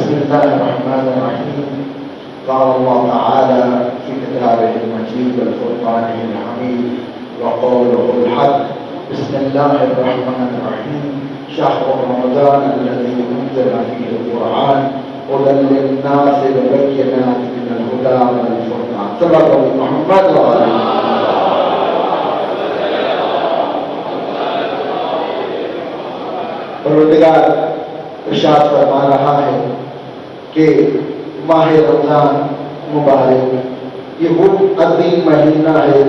بسم الله الرحمن الرحيم. قال الله تعالى في كتابه المجيد والفرقانه الحميد وقوله الحق. بسم الله الرحمن الرحيم. شهر رمضان الذي أنزل فيه القرآن هدى للناس وبينات من الهدى والفرقان. صدق محمد وعلى پروردگار ارشاد فرما رہا ہے کہ ماہ رمضان مبارک یہ وہ عظیم مہینہ ہے،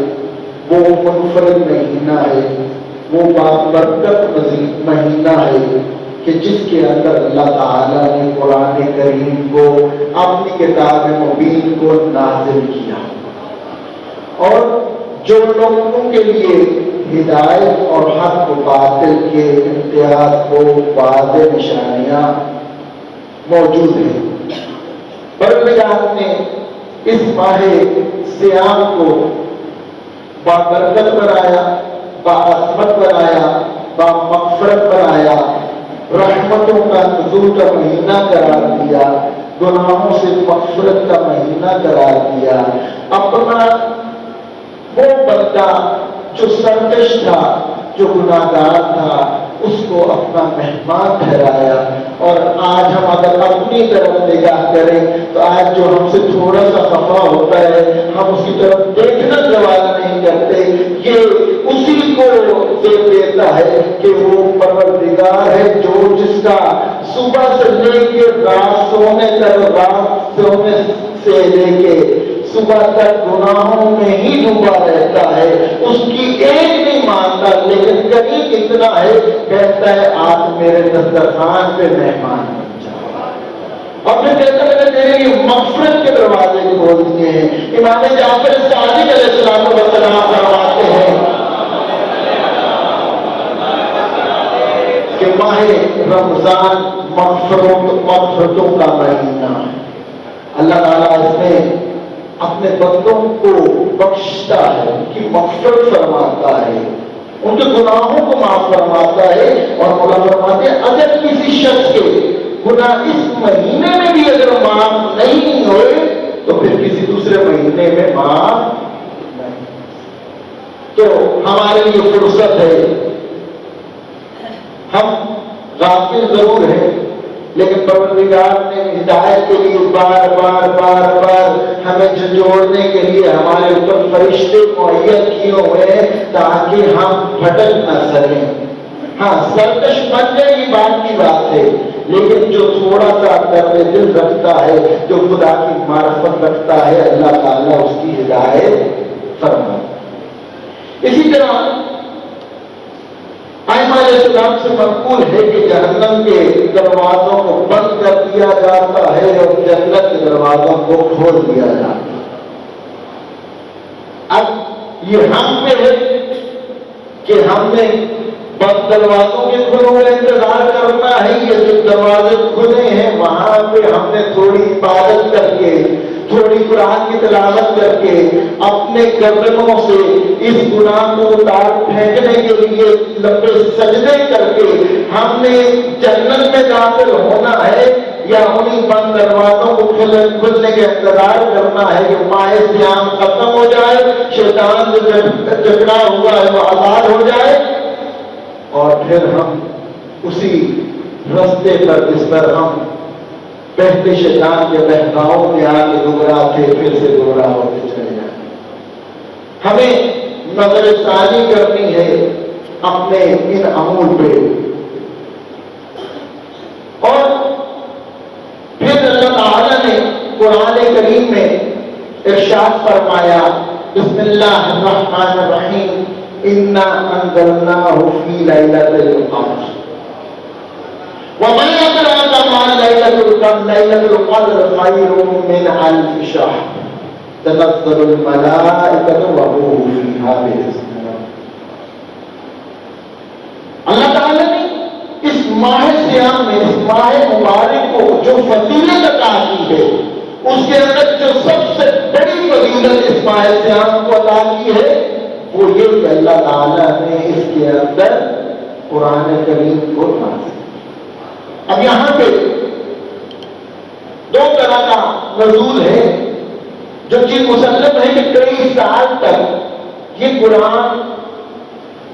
وہ منفرد مہینہ ہے، وہ بابرکت مہینہ ہے کہ جس کے اندر اللہ تعالیٰ نے قرآن کریم کو اپنی کتاب مبین کو نازل کیا، اور جو لوگوں کے لیے ہدایت اور حق و باطل کے امتیاز کو واضح نشانیاں موجود ہیں۔ پروردگار نے اس ماہ سیام کو بابرکت بنایا، باعظمت بنایا، بامغفرت بنایا، رحمتوں کا نزول کا مہینہ قرار دیا، گناہوں سے مغفرت کا مہینہ قرار دیا۔ اپنا وہ بندہ جو سرکش تھا، جو گناہگار تھا، اس کو اپنا مہمان ٹھہرایا۔ اور آج ہم اگر اپنی طرف نگاہ کریں تو آج جو ہم سے تھوڑا سا خفا ہوتا ہے، ہم اس کی طرف دیکھنا جواز نہیں کرتے۔ یہ اسی کو زیب دیتا ہے کہ وہ پروردگار ہے جو جس کا صبح سے لے کے رات سونے تک، رات سونے سے لے کے صبح تک گناہوں میں ہی ڈوبا رہتا ہے، اس کی ایک نہیں مانتا، لیکن کبھی اتنا ہے کہتا ہے آج میرے دسترخوان پہ مہمان بن جاؤ، اور پھر کہتا ہے میرے لیے مغفرت کے دروازے کھول دیے ہیں۔ امام جعفر صادق علیہ السلام فرماتے ہیں کہ ماہ رمضان مغفرتوں کا مہینہ ہے۔ اللہ تعالیٰ اس میں اپنے بندوں کو بخشتا ہے، ان کی مغفرت فرماتا ہے، ان کے گناہوں کو معاف فرماتا ہے، اور مولا فرماتے ہیں اگر کسی شخص کے گناہ اس مہینے میں بھی اگر معاف نہیں ہوئے تو پھر کسی دوسرے مہینے میں معاف نہیں۔ تو ہمارے لیے فرصت ہے، ہم غافل ضرور ہیں، لیکن پروردگار نے ہدایت کے لیے بار بار ہمیں جھنجھوڑنے کے لیے ہمارے اوپر فرشتے معین کیے ہوئے ہیں تاکہ ہم بھٹک نہ سکیں۔ ہاں، سرکش بن جائے یہ بات کی بات ہے، لیکن جو تھوڑا سا درد دل رکھتا ہے، جو خدا کی معرفت رکھتا ہے، اللہ تعالیٰ اس کی ہدایت فرمائے۔ اسی طرح ائمہ علیہ السلام سے منقول ہے کہ جہنم کے دروازوں کو بند کر دیا جاتا ہے اور جنت کے دروازوں کو کھول دیا جاتا ہے۔ اب یہ ہم پہ ہے کہ ہم نے بند دروازوں کے کھلوں کا انتظار کرنا ہے، یہ جو دروازے کھلے ہیں وہاں پہ ہم نے تھوڑی عبادت کر کے، تھوڑی قرآن کی تلاوت کر کے، اپنے گردنوں سے اس گناہ کو اتار پھینکنے کے لیے لمبے سجدے کر کے ہم نے جنت میں داخل ہونا ہے، یا انہی بند دروازوں کو کھلنے کے انتظار کرنا ہے کہ ماہ سیام ختم ہو جائے، شیطان جو جکڑا ہوا ہے وہ آزاد ہو جائے، اور پھر ہم اسی رستے پر جس پر ہم بہتے شیطان کے بہکاؤں میں آ کے گمراہ تھے پھر سے گمراہ ہوتے چلے جائیں۔ ہمیں نظر ثانی کرنی ہے اپنے ان امور پہ، اور پھر اللہ تعالیٰ نے قرآن کریم میں ارشاد فرمایا بسم اللہ الرحمن الرحیم انا انزلناہ فی لیلۃ القدر وما ادراک ما لیلۃ القدر لیلۃ القدر خیر من الف شہر تنزل الملائکۃ والروح فیہا بإذن ربہم۔ اللہ تعالیٰ نے اس ماہ سیام میں، اس ماہ مبارک کو جو فضیلت عطا کی ہے، اس کے اندر جو سب سے بڑی فضیلت اس ماہ سیام کو عطا کی ہے وہ یہ کہ اللہ تعالیٰ نے اس کے اندر قرآن کریم کو نازل۔ اب یہاں پہ دو طرح کا نزول ہے جو چیز مسلم ہے کہ کئی سال تک یہ قرآن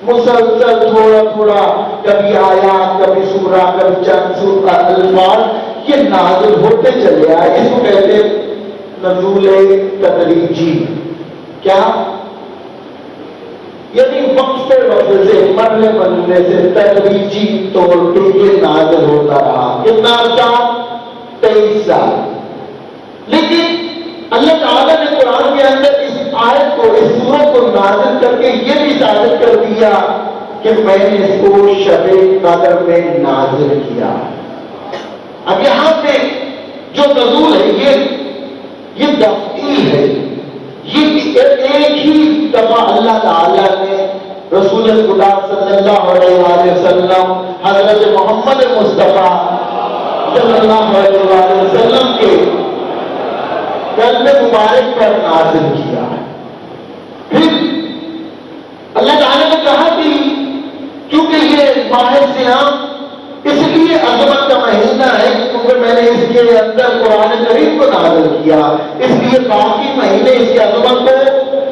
مسلسل تھوڑا تھوڑا کبھی آیات کبھی سورہ کبھی چند سورہ الفاظ یہ نازل ہوتے چلے آئے. اس کو کہتے نزول تدریجی. کیا یعنی وقت سے مرنے مرنے سے تدریجی طور پہ یہ نازل ہوتا رہا. کتنا عرصہ؟ 23 سال. لیکن اللہ تعالیٰ نے قرآن کے اندر اس آیت کو اس سورت کو نازل کر کے یہ بھی ثابت کر دیا کہ میں نے اس کو شب قدر میں نازل کیا. اب یہاں پہ جو نزول ہے یہ دفعی ہے. یہ ایک ہی دفعہ اللہ تعالیٰ نے رسول خدا صلی اللہ علیہ وآلہ وسلم حضرت محمد مصطفیٰ صلی اللہ علیہ وآلہ وسلم کے قلب مبارک پر نازل کیا. پھر اللہ تعالیٰ نے کہا کہ کیونکہ یہ ماہ صیام اس لیے عظمت کا مہینہ ہے کیونکہ میں نے اس کے اندر قرآن کریم کو نازل کیا, اس لیے باقی مہینے اس کی عظمت کو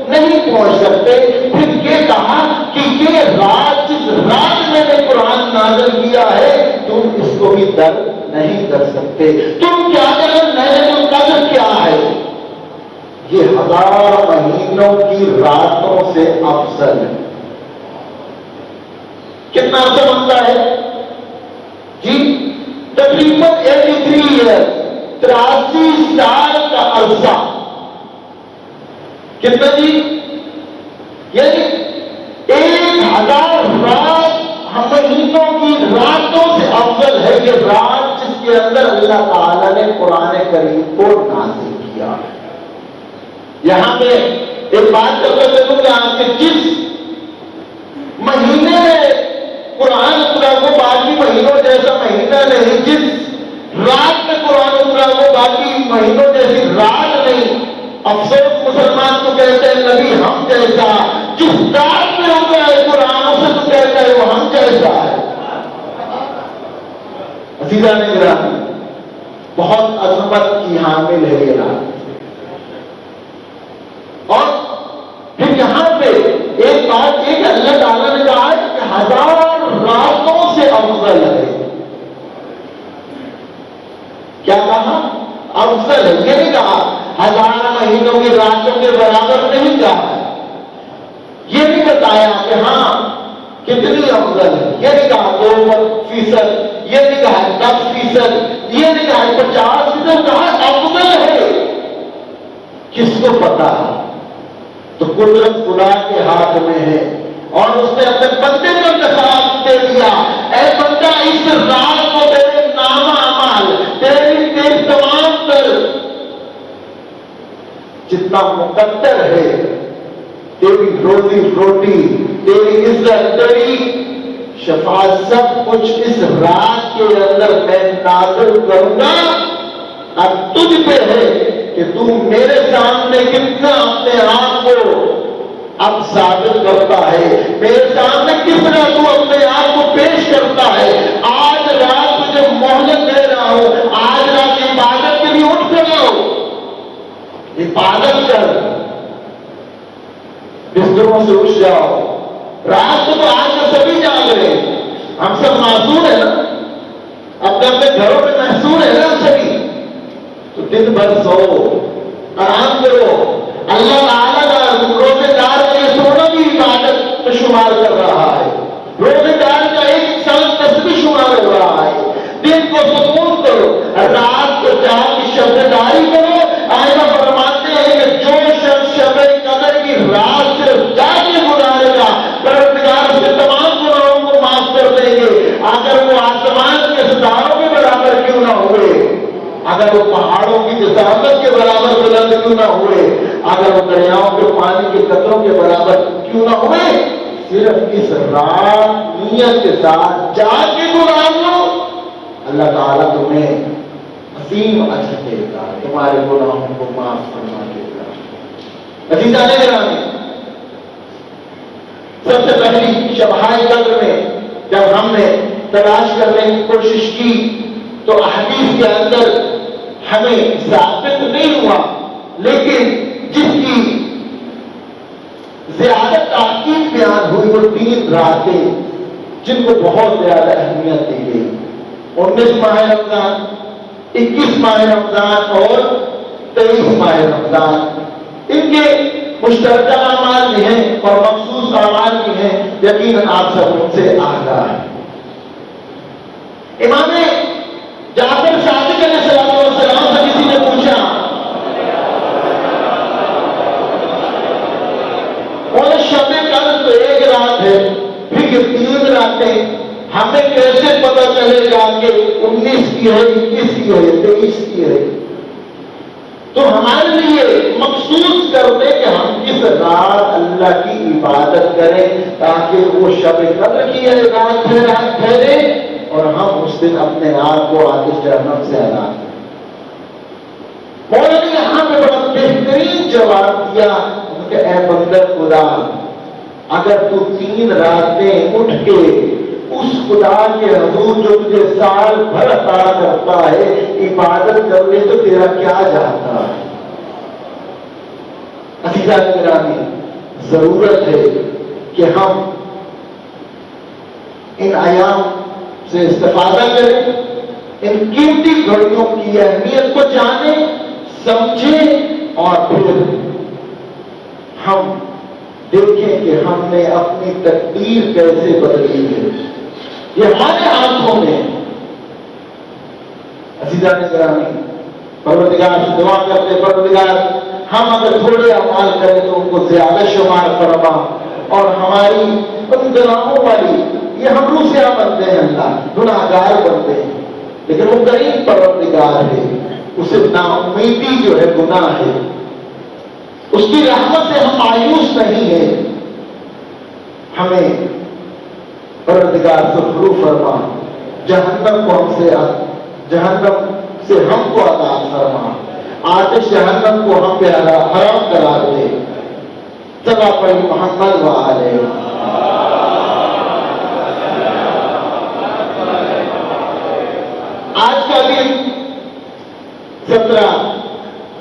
نہیں پہنچ سکتے. پھر یہ کہا کہ یہ رات جس رات میں نے قرآن نازل کیا ہے تم اس کو بھی درک نہیں کر سکتے. تم کیا کرو لیلۃ القدر کیا ہے؟ یہ 1000 مہینوں کی راتوں سے افضل ہے. کتنا عرصہ بنتا ہے جی؟ تقریباً 83 ایئر 83 سال کا عرصہ. کتنا جی؟ یعنی 1000 رات مہینوں کی راتوں سے افضل ہے یہ رات جس کے اندر اللہ تعالیٰ نے قرآن کریم کو نازل کیا. یہاں پہ ایک بات کرتا چلوں گا کہ جس مہینے میں قرآن اترا وہ باقی مہینوں جیسا مہینہ نہیں, جس رات میں قرآن اترا وہ باقی مہینوں جیسی رات نہیں. افسوس مسلمان کو کہتے ہیں نبی ہم جیسا, جس رات میں اترا ہے قرآن اسے تو کہتا ہے وہ ہم جیسا ہے. عزیزان گرامی, بہت عظمت کی حامل ہے یہ رات. اور پھر یہاں پہ ایک بات یہ کہ اللہ تعالیٰ نے کہا کہ 1000 راتوں سے افضل ہے. کیا کہا؟ افضل ہے. یہ نہیں کہا 1000 مہینوں کی راتوں کے برابر نہیں کہا. یہ نہیں بتایا کہ ہاں کتنی افضل ہے. یہ نہیں کہا 2%, یہ نہیں کہا 10%, یہ نہیں کہا 50%. کہا افضل ہے. کس کو پتا ہے؟ تو قدرت خدا کے ہاتھ میں ہے اور اس نے اپنے بندے کو انتخاب دے دیا. اے بندہ اس رات کو تیرے نام اعمال تیری تمام تر جتنا مقدر ہے, تیری روزی روٹی, تیری عزت, تیری شفاعت, سب کچھ اس رات کے اندر میں نازل کروں گا. اب تجھ پہ ہے کہ تم میرے سامنے کتنا اپنے آپ کو اب ثابت کرتا ہے, میرے سامنے کس طرح تو اپنے آپ کو پیش کرتا ہے. آج رات مجھے مہلت دے رہا ہوں, آج رات عبادت کے لیے اٹھ کر آؤ, عبادت کر, بستروں سے اٹھ جاؤ. رات کو تو آج میں سبھی جاگ رہے ہیں, ہم سب معصوم ہیں نا, اپنے اپنے گھروں میں محصور ہے نا ہم سبھی. تو دن بھر سو, آرام کرو. اللہ تعالیٰ کا روزے دار کا یہ سونا بھی عبادت میں شمار کر رہا ہے. روزے دار کا ایک سال تسبیح شمار ہو رہا ہے. دن کو سکون کرو, رات کو جان کی شبداری کرو. آئندہ فرماتے ہیں کہ جو شخص شب قدر کی رات صرف جا کے گزارے گا پروردگار اس کے تمام گناہوں کو معاف کر دیں گے. اگر وہ آسمان کے ستاروں کے برابر کیوں نہ ہوئے, اگر وہ پہاڑوں کی جسامت کے برابر بلند کیوں نہ ہوئے, اگر وہ دریاؤں کے پانی کے قطروں کے برابر کیوں نہ ہوئے, صرف اس رات نیت کے ساتھ جا کے گزار لو, اللہ تعالیٰ تمہیں عظیم اجر دے گا, تمہارے گناہوں کو معاف فرما دے گا. عزیزان گرامی, سب سے پہلی شبہائے قدر میں جب ہم نے تلاش کرنے کی کوشش کی تو احادیث کے اندر ہمیں ثابت نہیں ہوا، لیکن جس کی زیادہ تاکید بیان ہوئی وہ 3 راتیں جن کو بہت زیادہ اہمیت دی گئی، 19 ماہ رمضان، 21 ماہ رمضان اور 23 ماہ رمضان۔ ان کے مشترکہ اعمال بھی ہیں اور مخصوص اعمال بھی ہیں، یقیناً آپ سب ان سے آگاہ ہیں۔ امام جعفر صادق علیہ السلام سے کسی نے پوچھا، اور شب قدر تو ایک رات ہے، پھر یہ 3 راتیں ہمیں کیسے پتہ چلے گا کہ 19 کی ہے، 21 کی ہے، 23 کی ہے؟ تو ہمارے لیے مخصوص کر دے کہ ہم اس رات اللہ کی عبادت کریں تاکہ وہ شب قدر کی رات ٹھہرے اور ہم اس دن اپنے آپ کو آتش جہنم سے آزاد کریں۔ مولا نے یہاں پہ بڑا بہترین جواب دیا کہ اے بندہ خدا، اگر تو 3 راتیں اٹھ کے اس خدا کے حضور جو تجھے سال بھر عطا کرتا ہے عبادت کر لے تو تیرا کیا جاتا ہے؟ عزیزان گرامی، ضرورت ہے کہ ہم ان ایام سے استفادہ کریں، ان قیمتی گھڑیوں کی اہمیت کو جانیں، سمجھیں اور پھر ہم دیکھیں کہ ہم نے اپنی تقدیر کیسے بدلی ہے۔ یہ ہمارے ہاتھوں میں۔ عزیزان گرامی، پروردگار سے دعا کرتے، پروردگار ہم اگر تھوڑے اعمال کریں تو ان کو زیادہ شمار فرما، اور ہماری ان گناہوں والی، یہ ہم روسیا بنتے ہیں، اللہ گناہگار بنتے ہیں، لیکن وہ کریم پروردگار ہے، اسے نا امیدی جو ہے گناہ ہے، اس کی رحمت سے ہم مایوس نہیں ہیں۔ ہمیں پروردگار سے فرو فرما، جہنم سے ہم کو آزاد فرما، آتش جہنم کو ہم پہ حرام قرار دے۔ صلی پڑھی محمد و آلہ۔ آج کا دن 17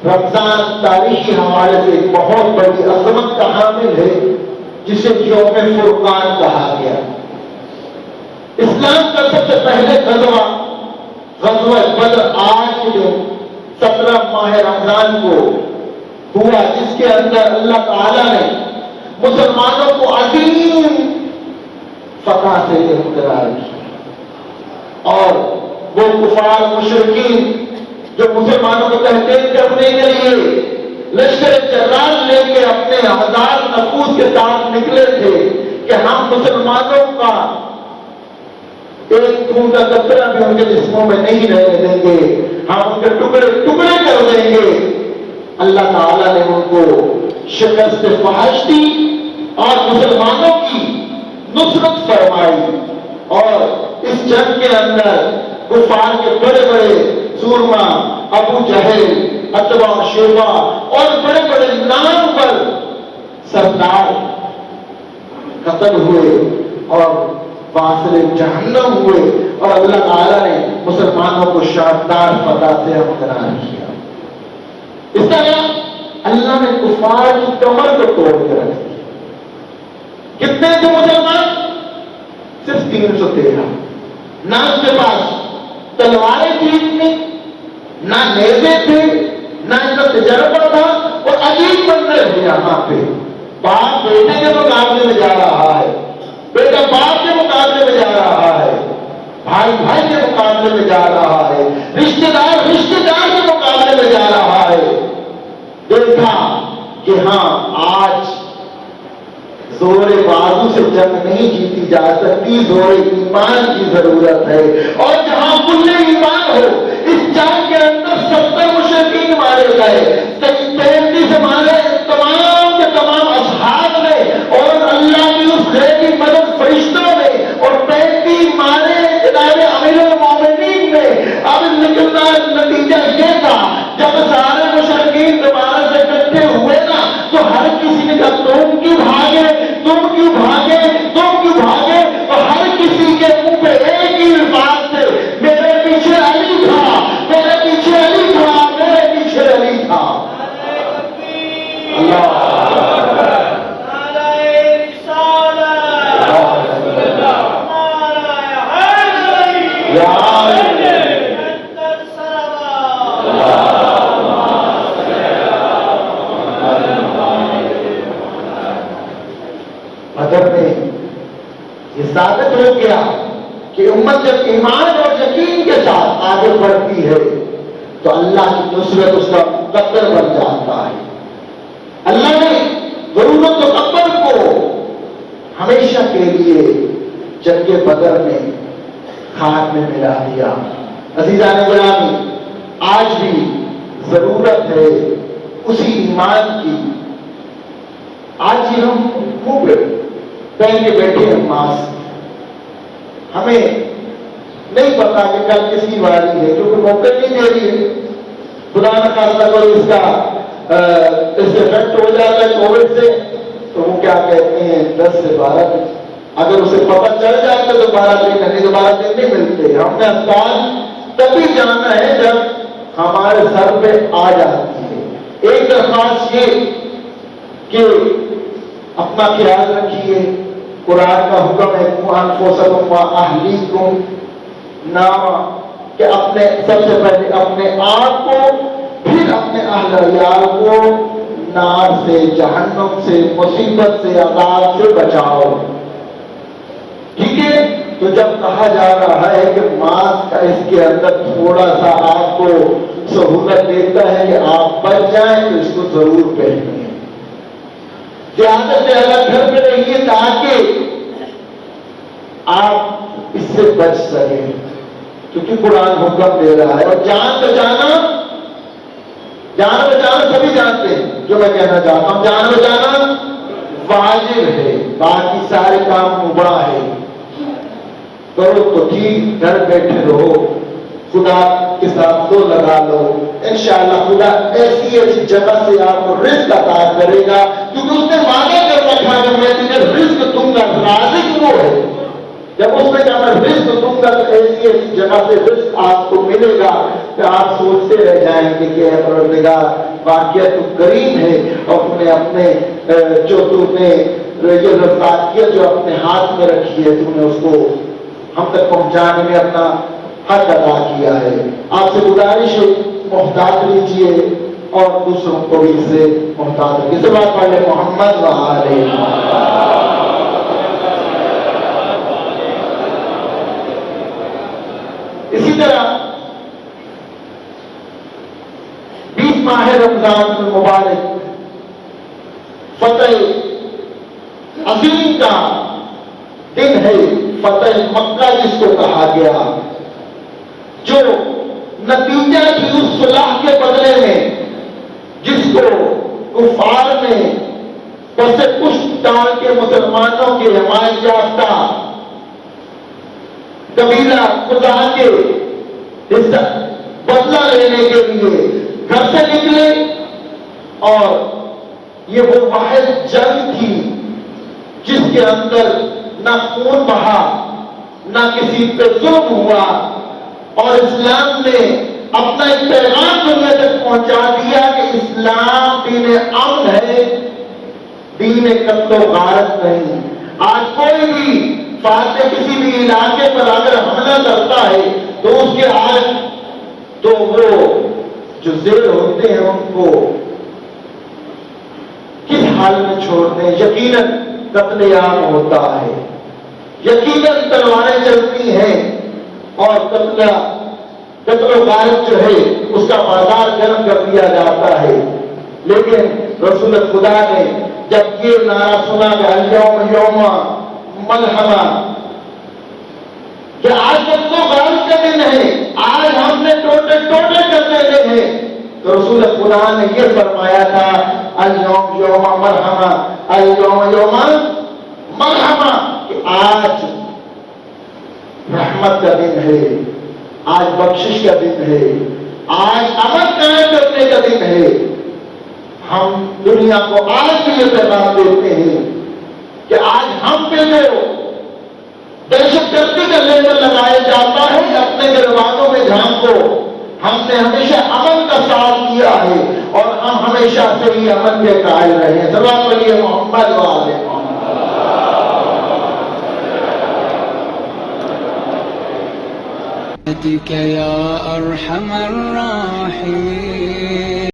رمضان تاریخی حوالے سے ایک بہت بڑی عظمت کا حامل ہے، جسے یوم فرقان کہا گیا۔ اسلام کا سب سے پہلے غزوہ بدر آج کے دن 17 ماہ رمضان کو ہوا، جس کے اندر اللہ تعالیٰ نے مسلمانوں کو عظیم فتح سے امتناع کیا، اور وہ کفار مشرکین جو مسلمانوں کو تحقیق کرنے کے لیے لشکر جرار لے کے اپنے 1000 نفوس کے ساتھ نکلے تھے کہ ہم مسلمانوں کا ایک خون کا قطرہ بھی ان کے جسموں میں نہیں رہنے دیں گے، ہم ان کے ٹکڑے ٹکڑے کر دیں گے، اللہ تعالیٰ نے ان کو شکست فحش دی اور مسلمانوں کی نصرت فرمائی، اور اس جنگ کے اندر کفار کے بڑے بڑے سورما ابو جہل، عتبہ، شیبہ اور بڑے بڑے نام پر سردار قتل ہوئے اور واصل جہنم ہوئے، اور اللہ تعالیٰ نے مسلمانوں کو شاندار فتح سے ہمکنار کیا۔ اس طرح اللہ نے کفار کی کمر کو توڑ کے رکھ دیا۔ کتنے تھے مسلمان؟ صرف 313۔ نہ ان کے پاس تلواریں تھیں، نہ نیزے تھے، نہ ان کا تجربہ تھا، اور عجیب منظر ہے یہاں پہ، باپ بیٹے کے مقابلے میں جا رہا ہے، بیٹا باپ کے مقابلے میں جا رہا ہے، بھائی بھائی کے مقابلے میں جا رہا ہے، رشتہ دار رشتہ دار کے مقابلے میں جا رہا ہے۔ دیکھا کہ ہاں آج زور بازو سے جنگ نہیں جیتی جا سکتی، زور ایمان کی ضرورت ہے، اور جہاں کل ایمان ہو، اس جنگ کے اندر 70 مشرکین مارے گئے، 33 مارے تمام کے تمام اصحاب نے اور اللہ کی اس غیبی مدد فرشتوں نے، اور 35 مارے جناب امیر المومنین نے۔ اب نکلنا نتیجہ یہ تھا، جب سارے مشرکین دوبارہ سے اکٹھے ہوئے نا، تو ہر کسی نے کہا تم کیوں بھاگے، تم کیوں بھاگے، تم کیوں بھاگے، اور ہر کسی کے منہ پہ ایک ہی الفاظ تھے، میرے پیچھے علی تھا، گیا کہ امت جب ایمان اور یقین کے ساتھ آگے بڑھتی ہے تو اللہ کی نصرت اس کا مقدر بن جاتا ہے. اللہ نے ضرورت و اکبر کو ہمیشہ کے لیے جنگ بدر میں خاک میں ملا دیا. عزیزان گرامی، آج بھی ضرورت ہے اسی ایمان کی. آج ہی ہم منہ پہ پہن کے بیٹھے ہیں ماسک. ہمیں نہیں پتا کہ کل کس کی باری ہے، کیونکہ موقع نہیں دے رہی ہے. خدا نہ خاصہ کوئی اس کا افیکٹ ہو جاتا ہے کووڈ سے تو وہ کیا کہتے ہیں 10 سے 12 دن. اگر اسے پتہ چل جاتا تو 12 دن نہیں، 12 دن نہیں ملتے. ہم نے اسپتال تبھی جانا ہے جب ہمارے سر پہ آ جاتی ہے. ایک درخواست یہ کہ اپنا خیال رکھیے. قرآن کا حکم ہے قُوْ أَنفُسَكُمْ وَأَهْلِيكُمْ نارا، کہ اپنے سب سے پہلے اپنے آپ کو پھر اپنے اہل عیال کو نار سے، جہنم سے، مصیبت سے، عذاب سے بچاؤ. ٹھیک ہے؟ تو جب کہا جا رہا ہے کہ ماسک کا اس کے اندر تھوڑا سا آپ کو سہولت دیتا ہے کہ آپ بچ جائیں تو اس کو ضرور پہنیے. زیادہ سے زیادہ گھر پہ رہیے تاکہ آپ اس سے بچ سکیں، کیونکہ قرآن حکم دے رہا ہے. اور جان بچانا سبھی جانتے ہیں. جو میں کہنا چاہتا ہوں، جان بچانا واجب ہے، باقی سارے کام مباح ہے. کرو تو ٹھیک، گھر بیٹھے رہو، خدا کے ساتھ دو لگا لو. انشاءاللہ خدا ایسی ایسی جگہ سے آپ کو رزق عطا کرے گا، کیونکہ اس نے وعدہ کر رکھا ہے میں تجھے رزق دوں گا. رازق وہ ہے. جب اس نے کہا میں رزق دوں گا تو ایسی ایسی جگہ سے رزق آپ کو ملے گا کہ آپ سوچتے رہ جائیں گے کہ اے پروردگار واقعہ تو کریم ہے، اور تم نے اپنے جو تم نے یہ رفاقیت جو اپنے ہاتھ میں رکھی ہے تم نے اس کو ہم تک پہنچانے میں اپنا حق ادا کیا ہے. آپ سے گزارش ہے محتاط لیجیے اور دوسروں کو بھی اس سے محتاط رکھیے. اس بات پڑھ لیں محمد وآلہ. اسی طرح 20 ماہ رمضان المبارک فتح عظیم کا دن ہے. فتح مکہ جس کو کہا گیا، جو نتیجہ تھی اس صلح کے بدلے میں جس کو کفار نے بس پشت ڈال کے مسلمانوں کے حمایت یافتہ قبیلہ خدا کے بدلہ لینے کے لیے گھر سے نکلے. اور یہ وہ واحد جنگ تھی جس کے اندر نہ خون بہا، نہ کسی پہ ظلم ہوا، اور اسلام نے اپنا ایک پیغام دنیا تک پہنچا دیا کہ اسلام دین امن ہے، دین قتل و غارت نہیں. آج کوئی بھی فاتح کسی بھی علاقے پر اگر حملہ کرتا ہے تو اس کے آج تو وہ جو زیر ہوتے ہیں ان کو کس حال میں چھوڑتے ہیں؟ یقیناً قتل عام ہوتا ہے، یقیناً تلواریں چلتی ہیں، اور قتل و غارت جو ہے اس کا بازار گرم کر دیا جاتا ہے. لیکن رسول خدا نے جب یہ نعرہ سنا کہ الیوم یوم ملحمہ، کہ آج قتل و غارت کا دن ہے، آج ہم نے ٹوٹے کر دینے ہیں، تو رسول خدا نے یہ فرمایا تھا الیوم یوم ملحمہ، الیوم یوم ملحمہ، کہ آج رحمت کا دن ہے، آج بخشش کا دن ہے، آج امن قائم کرنے کا دن ہے. ہم دنیا کو آج بھی یہ پیغام دیتے ہیں کہ آج ہم پہ جو دہشت گردی کا لیبل لگایا جاتا ہے اپنے دروازوں میں جھانکو، ہم نے ہمیشہ امن کا ساتھ کیا ہے اور ہم ہمیشہ سے ہی امن کے قائل رہے ہیں. صلوات علی محمد وآلہ محمد. يا أرحم الراحمين.